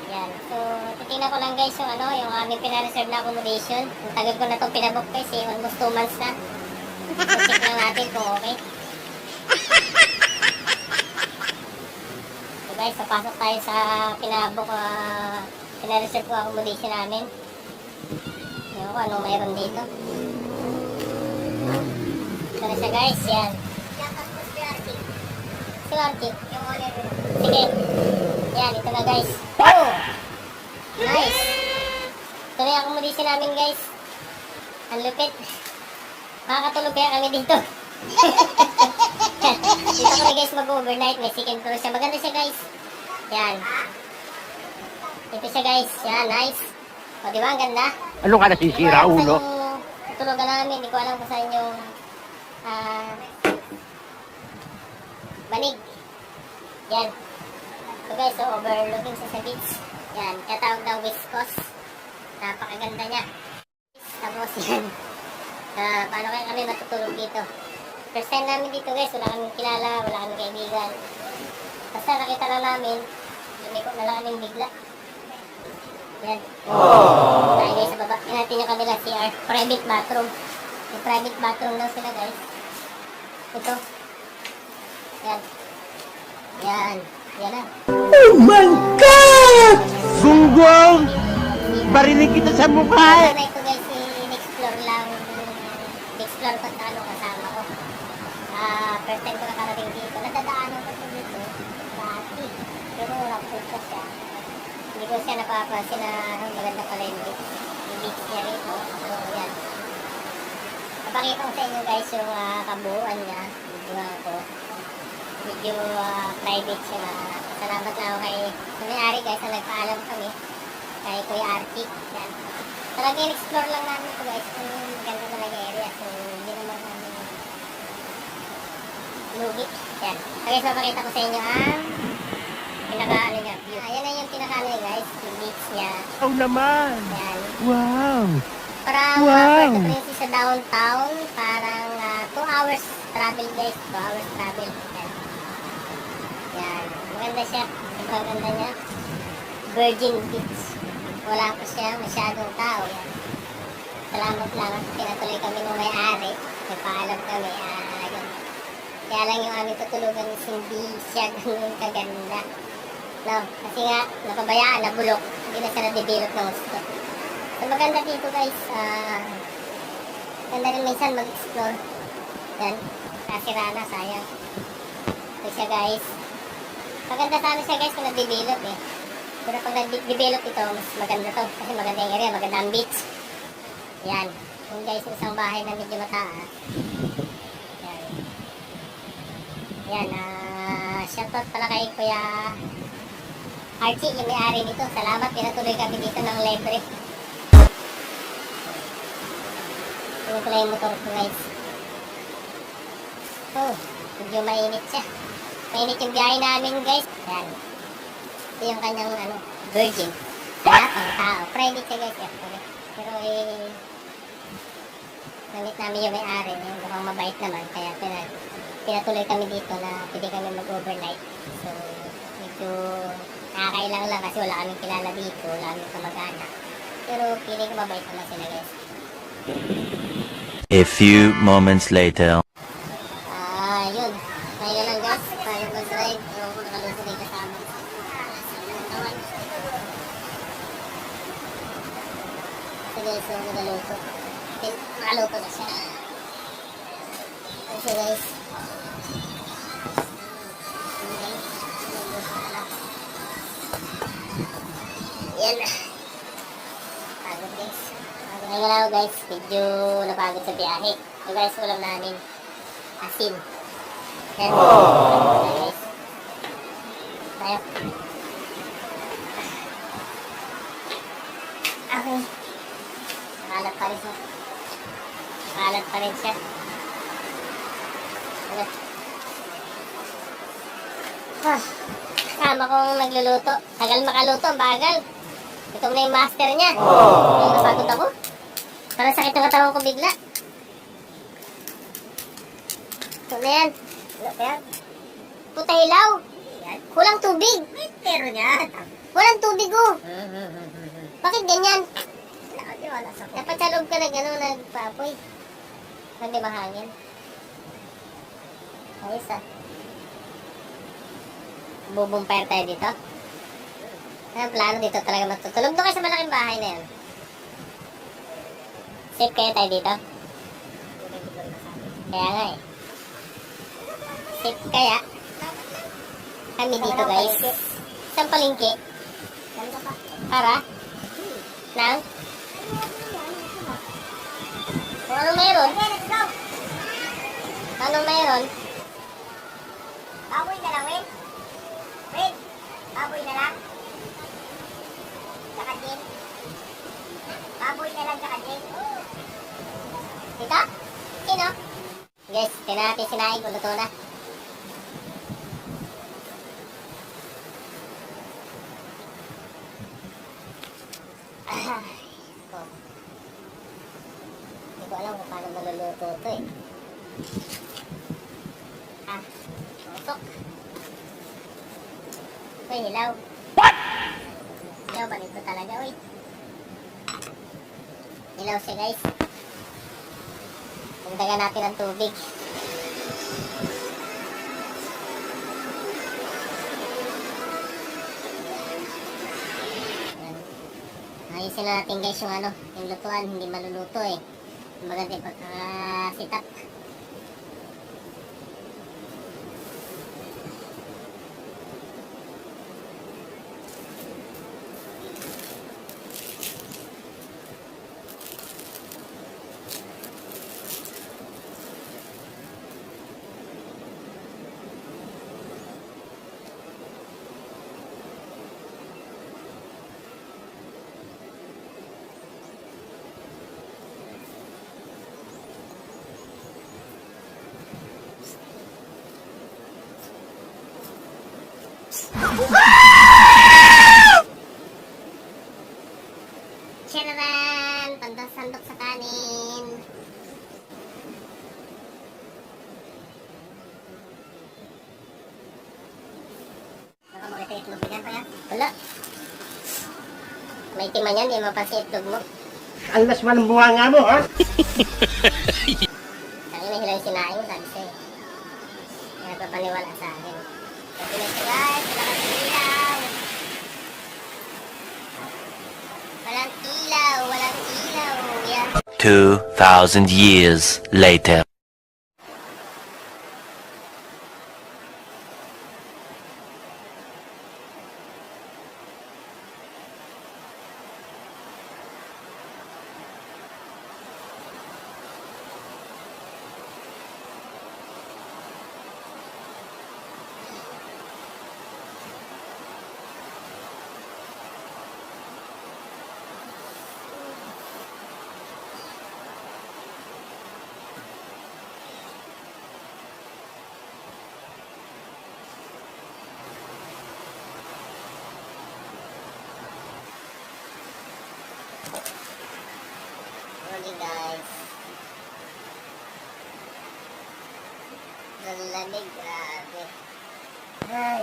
Yan. So, titingnan ko lang guys yung yung aming pinareserve na accommodation. Ang tagal ko na itong pinabook guys eh. Almost 2 months na. So, check lang natin kung okay. So guys, papasok tayo sa pinabook, pinareserve ko accommodation namin. Ewan ko anong mayroon dito. Ito na siya guys, yan. Si Auntie. Sige. Yan, ito na guys. Oh! Nice! Ito na yung accommodation namin guys. Ang lupit. Makakatulog kaya kami dito. Dito kami guys mag-overnight. May second floor siya. Maganda siya guys. Yan. Ito siya guys. Yan, nice. O diba, ang ganda? Ano ka nasisira, ulo? Tutulogan namin. Hindi ko alam kung saan yung banig. Yan. So guys, so overlooking sa beach. Yan. Katawag daw West Coast. Napakaganda niya. Tapos yan. Paano kaya kami matutulog dito? First time namin dito guys. Wala kaming kilala. Wala kaming kaibigan. Basta nakita lang namin. Lumiko na lang kaming bigla. Yan. Tayo guys sa baba. Yan natin yung kanila CR. Private bathroom. May private bathroom daw sila guys. Ito. Yan. Yan. Yan na. Oh my God! Gunggong! Barinig kita sa mukha eh! Na ito guys, in-explore lang. In-explore ko sa kasama ko. First time ko nakarating dito. Nadadaanan ko dito. Dati. Pero napunta siya. Hindi ko siya napapansin na maganda pala yung beach niya rito. So, yan. Napakita ko sa inyo guys yung kabuuan niya. Video ko. Medyo private siya na. Salamat na ako kay may-ari guys na nagpaalam kami. Kay Kuya Archie. Yan. Talaga in-explore lang namin ito guys. Yung ganda talaga area. So, hindi naman namin lugi. Yan. So guys, mapakita ko sa inyo ang pinaka-ano niya. Ayan na yung pinaka-ano niya guys. Yung beach niya. Oh naman! Yan. Wow! Parang Puerto Princesa sa downtown. Parang 2 hours travel guys. 2 hours travel. Yan. Yan. Maganda siya. Sobrang ganda niya. Virgin Beach. Wala pa siya masyadong tao. Yan. Salamat lang at pinatuloy kami ng may-ari. Nagpaalam kami. Yun. Kaya lang yung aming tutulugan is hindi siya ganun kaganda. No, kasi nga, napabayaan, nabulok. Hindi na siya na-develop ng gusto. So maganda dito guys. Ganda rin minsan mag-explore. Yan. Kasira na, sayang. So siya guys. Maganda sana siya guys kung na-develop eh. Pero pag na-develop ito, mas maganda to. Kasi maganda yung area, maganda ang beach. Yan. Yung guys, isang bahay na medyo mataas. Yan. Yan. Shoutout pala kay Kuya Archie, yung may-ari nito. Salamat, pinatuloy kami dito ng libre. Tingnan ko lang yung motor ko guys. Oh, medyo mainit siya. Mainit yung biyahe namin guys. Yan. Ito yung kanyang virgin. Wala pang tao. Private siya guys. Pero namit namin yung may-ari. Mukhang mabait naman. Kaya pinatuloy kami dito na pwede kami mag-overnight. So, medyo nakakailang lang kasi wala kaming kilala dito. Wala kaming kamag-anak. Pero feeling ko mabait naman sila guys. A few moments later. Yun. Ngayon lang guys. Tayo mag-ride. Ewan ko nakaluto din kasama. Sige, so nagaluto. Nakaluto na siya. Okay guys. Yan na. Pagod guys. Ngayon lang ako guys. Medyo napagod sa biyahe. So guys, ulam namin. Asin. Yan. Guys. Tayo. Okay. Nakalat pa rin siya. Nakalat pa rin siya. Ano? Kasama kong nagluluto. Tagal makaluto, ang bagal. Ito na yung master niya. Ay, napagod ako. Parang sakit ng katawan ko bigla. Ito na yan. Ano ba yan? Puta hilaw. Yan. Kulang tubig. Pero yan. Walang tubig. tubig oh. Bakit ganyan? Dapat sa loob ka nagpapoy. Hindi ba hangin? Ayos ah. Bubumpire tayo dito. Ang plano dito talaga matutulog. Doon kayo sa malaking bahay na yan. Safe kaya tayo dito? Kaya nga eh. Safe kaya? Kami dito guys. Isang palengke. Para? Nang? Kung anong meron? Anong meron? Baboy na lang, wait. Wait. Baboy na lang. Tsaka din. Baboy na lang, tsaka din. Dito? Sino? Guys, tingnan natin sinaing kung luto na. Hindi ko alam kung paano maluluto ito eh. Usok. Uy, hilaw. What? Hilaw ba nito talaga, uy? Hilaw siya, guys. Dagdagan natin ang tubig. Ayusin na natin guys yung lutuan, hindi maluluto eh. Maganda yung pagkasitak. Chararan! Pandasandok sa kanin. Baka makita itlog yan pa yan? Wala. May timan yan, di mapansin itlog mo. Alas walang bunga nga mo, ha? Sabi na hilang sinaing, sabi sa'yo. Kaya papaniwala sa akin. Sabi na ito guys, wala kang ilaw. Walang ilaw, walang ilaw. Yan. 2,000 years later. Morning guys. Nalamig, grabe. Ay.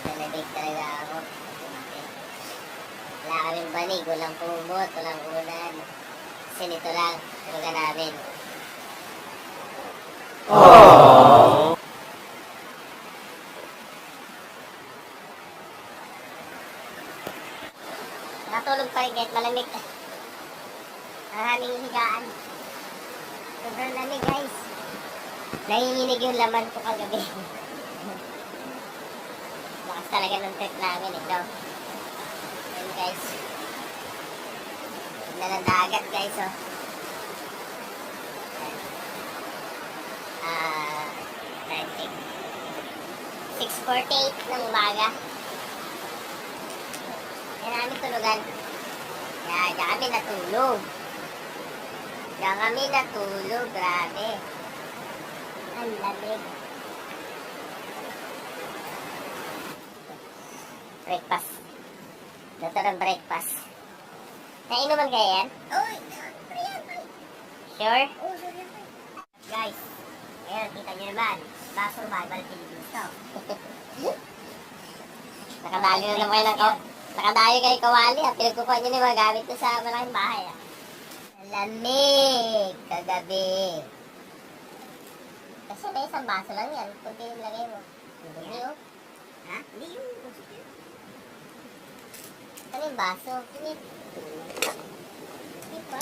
Nalamig talaga ako. Wala kaming banig, walang kumot, walang ulan. Kasi nito lang, talaga namin. Aww. Natulog pa rin kahit malamig. Ang aming higaan. Sobrang lamig guys. Nanginginig yung laman ko kagabi. Lakas talaga ng trip namin ito. Ayan guys. Tignan ng dagat guys oh. 6:48 ng umaga. Yan namin tulugan. Yan, diyan kami natulog. Diyan kami natulog, grabe. Ang lamig. Breakfast. Dito ng breakfast. Nainuman kaya yan? Uy! Sure? Guys, ngayon, kita nyo naman. Ba survival Philippines to. Nakadali na naman kayo ng nakadali kayo kawali ah. Pinagkukuha nyo na yung mga gamit ko sa malaking bahay ah. Lamig kagabi. Kasi may isang baso lang yan. Kunti yung lagay mo. Hindi oh. Ha? Hindi yung... Ano yung baso? Hindi. Hindi pa.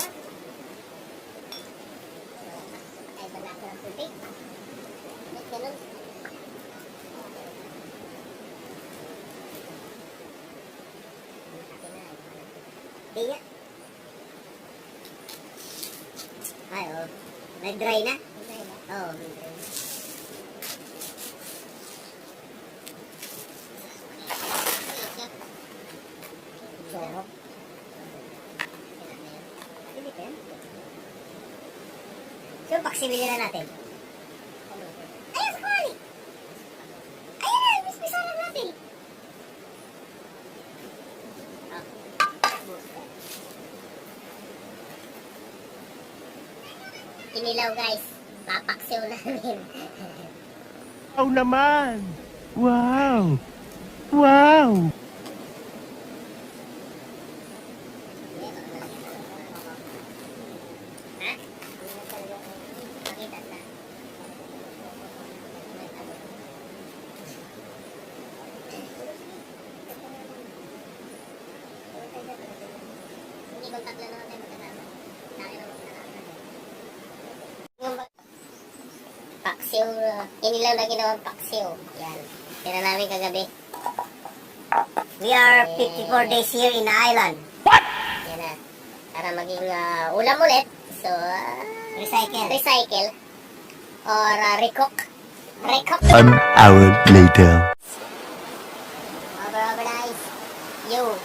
Ay, ba natin ang tubig? Ba't ganun? Hindi nga. Ay, oh. Nag-dry na? Nag-dry na. Oo, nag-dry na. Sarap. Hindi pa yan. So, paksibili na natin. Ayun, sa kawali! Ayun na, mismisaran natin. Kinilaw guys, papaksiw namin. Wow naman! Wow! Wow! Ha? Pakita na. Hindi kong tatlo na tayo magkasama. Laki na magkasama. Paksiw, kinilaw na ginawang paksiw. Yan. Tira namin kagabi. We are 54 days here in the island. Yan na. Para maging ulam ulit. So, recycle. Or recook. Recook. 1 hour later. Over guys. Yo.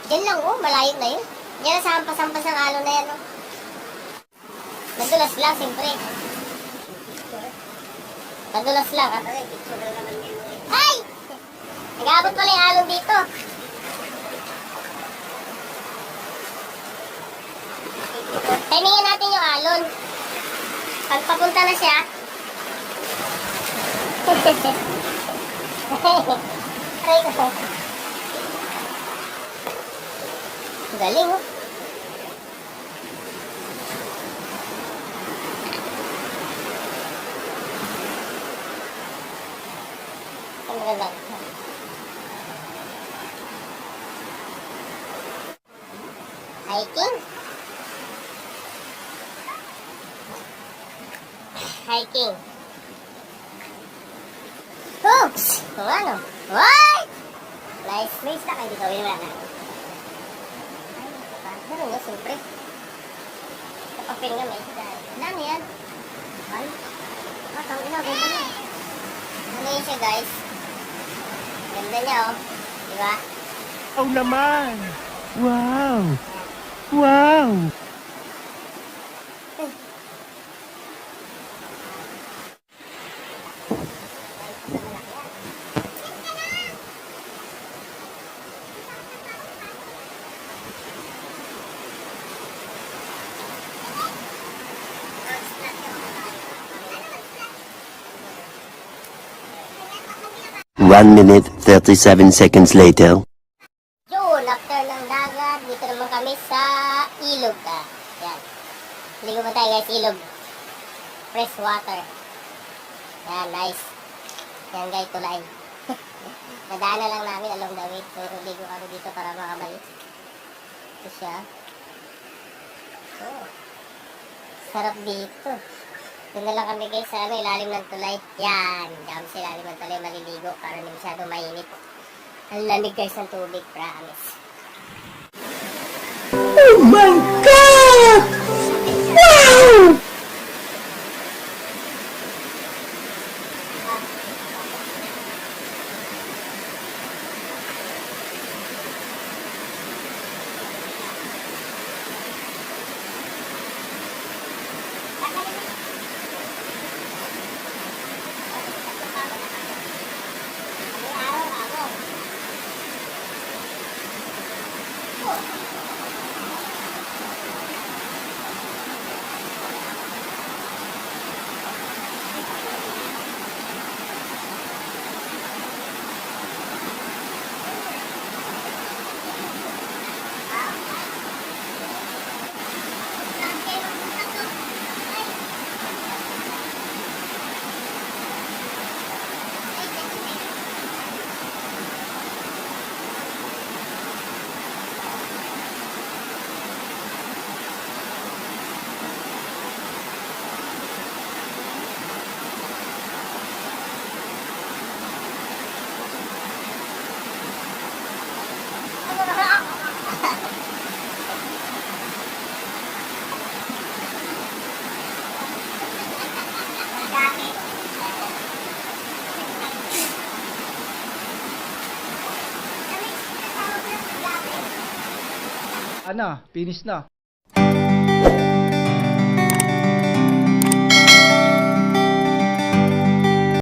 Diyan lang oh, malayo na yun. Diyan na sampas-sampas ang alo na yan oh. Madulas lang, siyempre. Madulas lang. Ay! Nag-aabot pala yung alon dito. Timingin natin yung alon. Pag papunta na siya. Aray ko. Galing oh. Ang galang. Hiking. Hiking. Oops! Kung ano? What? Nice place na kayo dito. Wala na. Ano nga, siyempre. Kapapin nga may higay. Ano yan? Ay. Tawag ina, ganda na. Ano yun siya, guys? Ganda niya, oh. Diba? Wow naman! Wow! Wow! One minute, 37 seconds later. Yun, after ng dagat, dito naman kami sa ilog. Yan. Ligo mo tayo, guys, ilog. Fresh water. Yan, nice. Yan, guys, tulay. Nadaan na lang namin along the way. So, ligo kami dito para makabalik. Ito siya. Oh. Sarap dito. Doon na lang kami guys sa ilalim ng tulay. Yan. Kami sa ilalim ng tulay maliligo para hindi masyado mainit. Ang lamig guys ng tubig, promise. Oh my God! Wow! Finish na.